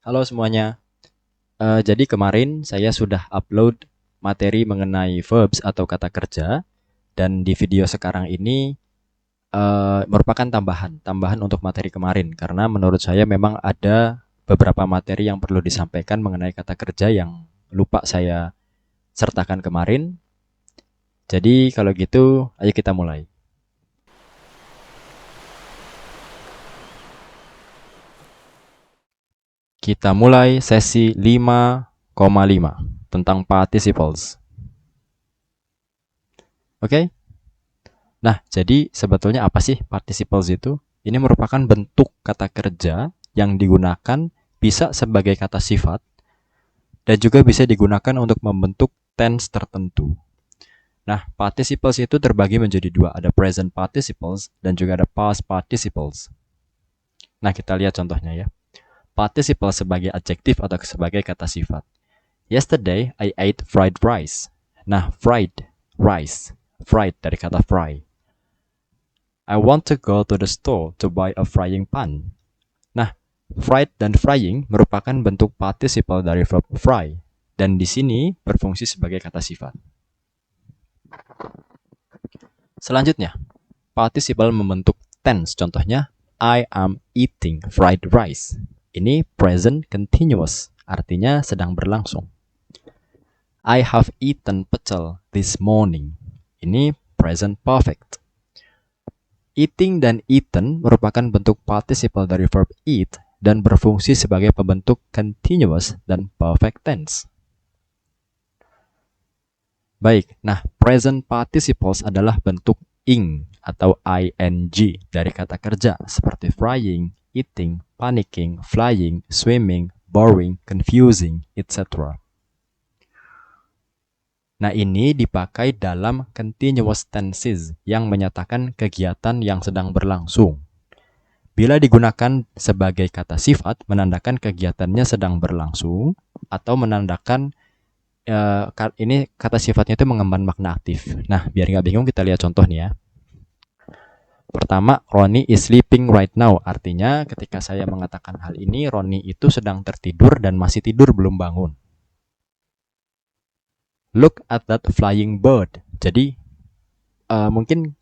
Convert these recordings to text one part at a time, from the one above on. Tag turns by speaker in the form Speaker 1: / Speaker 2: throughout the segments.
Speaker 1: Halo semuanya. Jadi kemarin saya sudah upload materi mengenai verbs atau kata kerja dan di video sekarang ini merupakan tambahan untuk materi kemarin karena menurut saya memang ada beberapa materi yang perlu disampaikan mengenai kata kerja yang lupa saya sertakan kemarin. Jadi kalau gitu, ayo kita mulai. Kita mulai sesi 5,5 tentang participles. Oke? Nah, jadi sebetulnya apa sih participles itu? Ini merupakan bentuk kata kerja yang digunakan bisa sebagai kata sifat dan juga bisa digunakan untuk membentuk tense tertentu. Nah, participles itu terbagi menjadi dua, ada present participles dan juga ada past participles. Nah, kita lihat contohnya ya. Participle sebagai adjektif atau sebagai kata sifat. Yesterday, I ate fried rice. Nah, fried, rice, fried dari kata fry. I want to go to the store to buy a frying pan. Nah, fried dan frying merupakan bentuk participle dari verb fry dan di sini berfungsi sebagai kata sifat. Selanjutnya, participle membentuk tense. Contohnya, I am eating fried rice. Ini present continuous, artinya sedang berlangsung. I have eaten pecel this morning. Ini present perfect. Eating dan eaten merupakan bentuk participle dari verb eat dan berfungsi sebagai pembentuk continuous dan perfect tense. Baik, nah present participles adalah bentuk ing atau ing dari kata kerja seperti frying, eating, panicking, flying, swimming, boring, confusing, etc. Nah, ini dipakai dalam continuous tenses yang menyatakan kegiatan yang sedang berlangsung. Bila digunakan sebagai kata sifat, menandakan kegiatannya sedang berlangsung atau menandakan ini kata sifatnya itu mengemban makna aktif. Nah, biar nggak bingung kita lihat contoh nih ya. Pertama, Ronnie is sleeping right now. Artinya ketika saya mengatakan hal ini, Ronnie itu sedang tertidur dan masih tidur belum bangun. Look at that flying bird. Jadi mungkin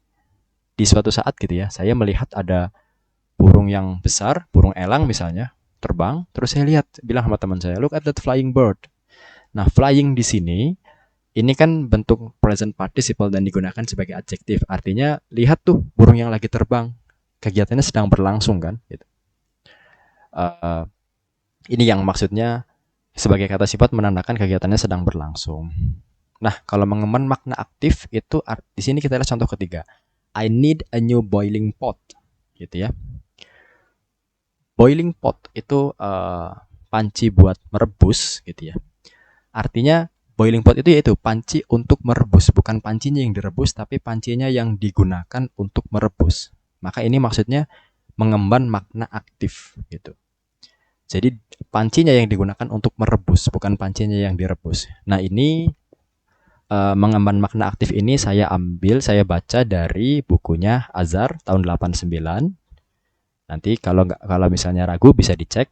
Speaker 1: di suatu saat gitu ya, saya melihat ada burung yang besar, burung elang misalnya, terbang. Terus saya lihat, bilang sama teman saya, look at that flying bird. Nah, flying di sini ini kan bentuk present participle dan digunakan sebagai adjektif. Artinya, lihat tuh burung yang lagi terbang. Kegiatannya sedang berlangsung kan. Gitu. Ini yang maksudnya sebagai kata sifat menandakan kegiatannya sedang berlangsung. Nah, kalau mengemban makna aktif itu di sini kita lihat contoh ketiga. I need a new boiling pot. Gitu ya. Boiling pot itu panci buat merebus gitu ya. Artinya boiling pot itu yaitu panci untuk merebus, bukan pancinya yang direbus tapi pancinya yang digunakan untuk merebus. Maka ini maksudnya mengemban makna aktif gitu. Jadi pancinya yang digunakan untuk merebus, bukan pancinya yang direbus. Nah, ini mengemban makna aktif ini saya baca dari bukunya Azhar tahun 89. Nanti kalau misalnya ragu bisa dicek.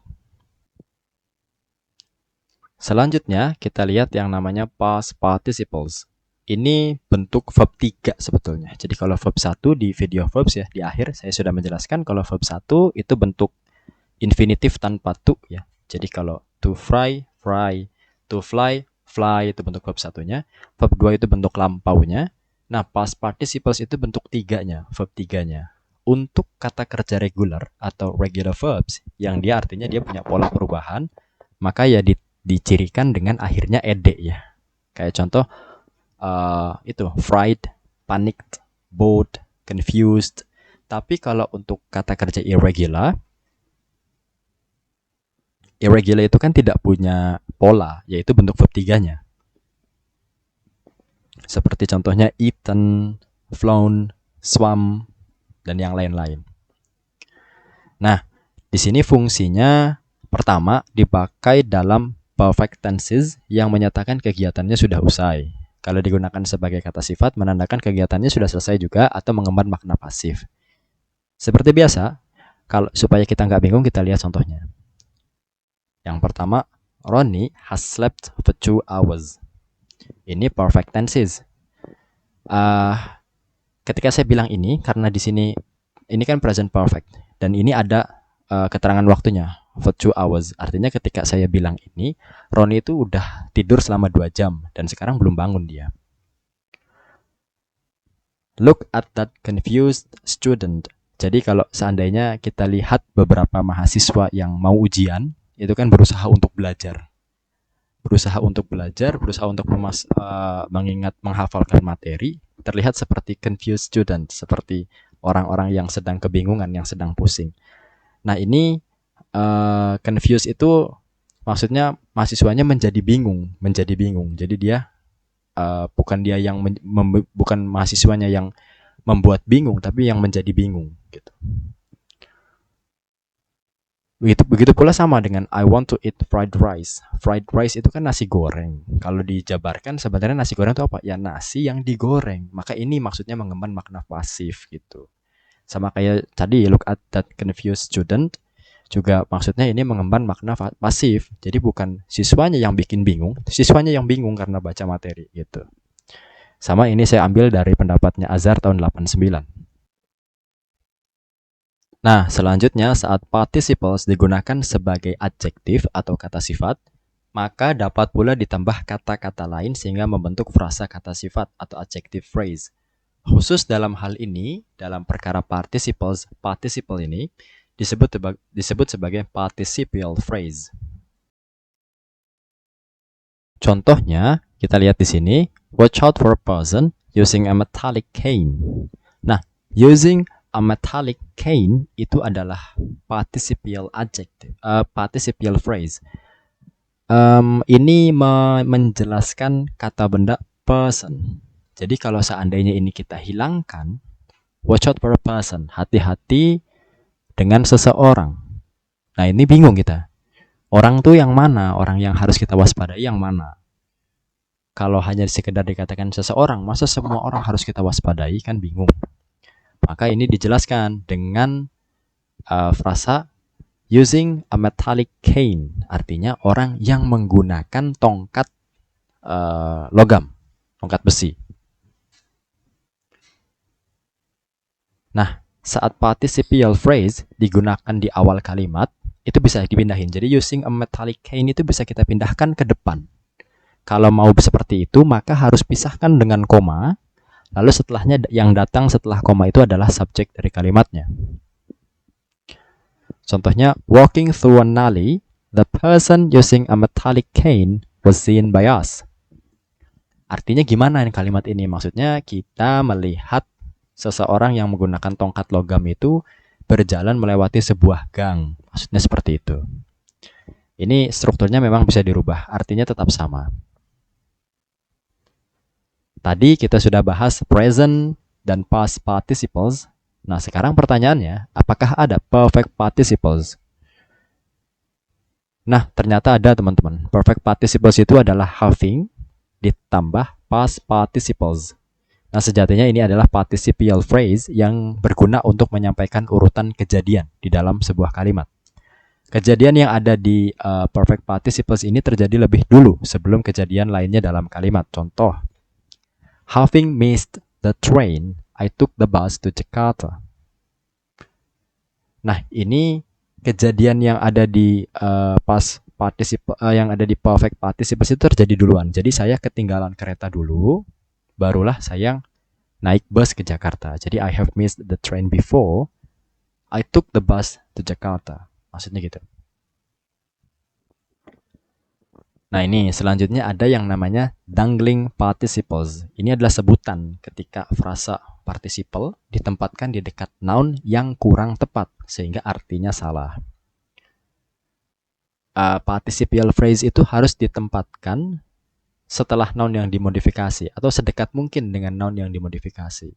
Speaker 1: Selanjutnya kita lihat yang namanya past participles. Ini bentuk verb 3 sebetulnya. Jadi kalau verb 1 di video verbs ya, di akhir saya sudah menjelaskan kalau verb 1 itu bentuk infinitif tanpa to ya. Jadi kalau to fry, fry, to fly, fly itu bentuk verb 1-nya. Verb 2 itu bentuk lampaunya. Nah, past participles itu bentuk 3-nya, verb 3-nya. Untuk kata kerja regular atau regular verbs yang dia artinya dia punya pola perubahan, maka ya dicirikan dengan akhirnya ed ya. Kayak contoh itu fried, panicked, bored, confused. Tapi kalau untuk kata kerja irregular itu kan tidak punya pola, yaitu bentuk verb 3-nya. Seperti contohnya eaten, flown, swam, dan yang lain-lain. Nah, di sini fungsinya pertama dipakai dalam perfect tenses yang menyatakan kegiatannya sudah usai. Kalau digunakan sebagai kata sifat menandakan kegiatannya sudah selesai juga atau mengemban makna pasif. Seperti biasa, kalau supaya kita nggak bingung kita lihat contohnya. Yang pertama, Ronnie has slept for 2 hours. Ini perfect tenses. Ketika saya bilang ini, karena di sini ini kan present perfect dan ini ada keterangan waktunya for 2 hours. Artinya ketika saya bilang ini, Ronnie itu udah tidur selama 2 jam dan sekarang belum bangun dia. Look at that confused student. Jadi kalau seandainya kita lihat beberapa mahasiswa yang mau ujian, itu kan berusaha untuk belajar. Berusaha untuk mengingat, menghafalkan materi, terlihat seperti confused student, seperti orang-orang yang sedang kebingungan, yang sedang pusing. Nah ini confused itu maksudnya mahasiswanya menjadi bingung. Jadi dia bukan bukan mahasiswanya yang membuat bingung, tapi yang menjadi bingung gitu. Begitu pula sama dengan I want to eat fried rice. Fried rice itu kan nasi goreng. Kalau dijabarkan sebenarnya nasi goreng itu apa? Ya nasi yang digoreng. Maka ini maksudnya mengemban makna pasif gitu. Sama kayak tadi look at that confused student, juga maksudnya ini mengemban makna pasif. Jadi bukan siswanya yang bikin bingung, siswanya yang bingung karena baca materi gitu. Sama ini saya ambil dari pendapatnya Azhar tahun 89. Nah, selanjutnya saat participles digunakan sebagai adjektif atau kata sifat, maka dapat pula ditambah kata-kata lain sehingga membentuk frasa kata sifat atau adjective phrase. Khusus dalam hal ini, dalam perkara participles, participle ini disebut sebagai participial phrase. Contohnya, kita lihat di sini, watch out for a person using a metallic cane. Nah, using a metallic cane itu adalah participial adjective, participial phrase. Ini menjelaskan kata benda person. Jadi kalau seandainya ini kita hilangkan, watch out for a person, hati-hati dengan seseorang. Nah ini bingung kita. Orang tuh yang mana? Orang yang harus kita waspadai yang mana? Kalau hanya sekedar dikatakan seseorang, masa semua orang harus kita waspadai? Kan bingung. Maka ini dijelaskan dengan frasa using a metallic cane, artinya orang yang menggunakan tongkat logam, tongkat besi. Nah, saat participial phrase digunakan di awal kalimat, itu bisa dipindahin. Jadi using a metallic cane itu bisa kita pindahkan ke depan. Kalau mau seperti itu, maka harus pisahkan dengan koma. Lalu setelahnya yang datang setelah koma itu adalah subjek dari kalimatnya. Contohnya, walking through an alley, the person using a metallic cane was seen by us. Artinya gimana kalimat ini? Maksudnya kita melihat seseorang yang menggunakan tongkat logam itu berjalan melewati sebuah gang. Maksudnya seperti itu. Ini strukturnya memang bisa dirubah, artinya tetap sama. Tadi kita sudah bahas present dan past participles. Nah, sekarang pertanyaannya, apakah ada perfect participles? Nah, ternyata ada teman-teman. Perfect participles itu adalah having ditambah past participles. Nah, sejatinya ini adalah participial phrase yang berguna untuk menyampaikan urutan kejadian di dalam sebuah kalimat. Kejadian yang ada di perfect participles ini terjadi lebih dulu sebelum kejadian lainnya dalam kalimat. Contoh, having missed the train, I took the bus to Jakarta. Nah, ini kejadian yang ada di yang ada di perfect participles itu terjadi duluan. Jadi saya ketinggalan kereta dulu, barulah saya naik bus ke Jakarta. Jadi I have missed the train before I took the bus to Jakarta. Maksudnya gitu. Nah ini selanjutnya ada yang namanya dangling participles. Ini adalah sebutan ketika frasa participle ditempatkan di dekat noun yang kurang tepat sehingga artinya salah. Participial phrase itu harus ditempatkan setelah noun yang dimodifikasi atau sedekat mungkin dengan noun yang dimodifikasi.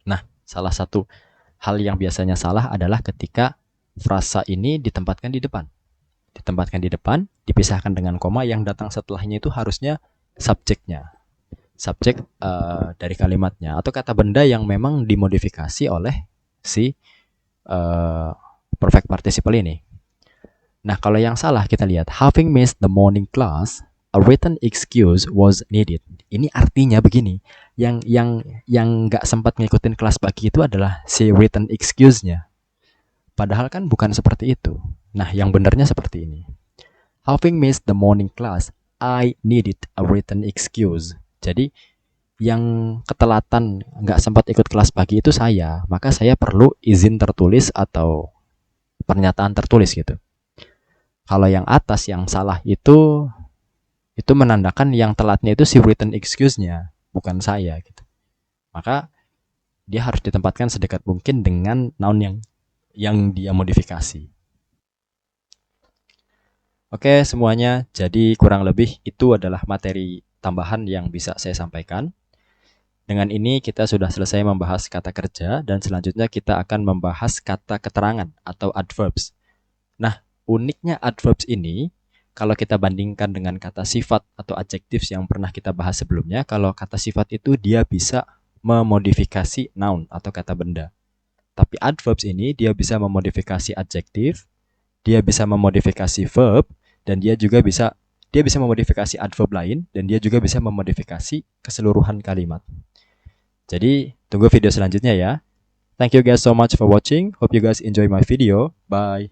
Speaker 1: Nah, salah satu hal yang biasanya salah adalah ketika frasa ini ditempatkan di depan. Dipisahkan dengan koma, yang datang setelahnya itu harusnya subjeknya. Subjek dari kalimatnya atau kata benda yang memang dimodifikasi oleh si perfect participle ini. Nah, kalau yang salah kita lihat, having missed the morning class, a written excuse was needed. Ini artinya begini, yang nggak sempat ngikutin kelas pagi itu adalah si written excuse-nya. Padahal kan bukan seperti itu. Nah, yang benernya seperti ini. Having missed the morning class, I needed a written excuse. Jadi, yang ketelatan nggak sempat ikut kelas pagi itu saya, maka saya perlu izin tertulis atau pernyataan tertulis gitu. Kalau yang atas yang salah itu menandakan yang telatnya itu si written excuse-nya, bukan saya gitu. Maka dia harus ditempatkan sedekat mungkin dengan noun yang dia modifikasi. Oke, semuanya. Jadi kurang lebih itu adalah materi tambahan yang bisa saya sampaikan. Dengan ini kita sudah selesai membahas kata kerja dan selanjutnya kita akan membahas kata keterangan atau adverbs. Nah, uniknya adverbs ini kalau kita bandingkan dengan kata sifat atau adjectives yang pernah kita bahas sebelumnya, kalau kata sifat itu dia bisa memodifikasi noun atau kata benda. Tapi adverbs ini dia bisa memodifikasi adjektif, dia bisa memodifikasi verb, dan dia bisa memodifikasi adverb lain, dan dia juga bisa memodifikasi keseluruhan kalimat. Jadi, tunggu video selanjutnya ya. Thank you guys so much for watching. Hope you guys enjoy my video. Bye.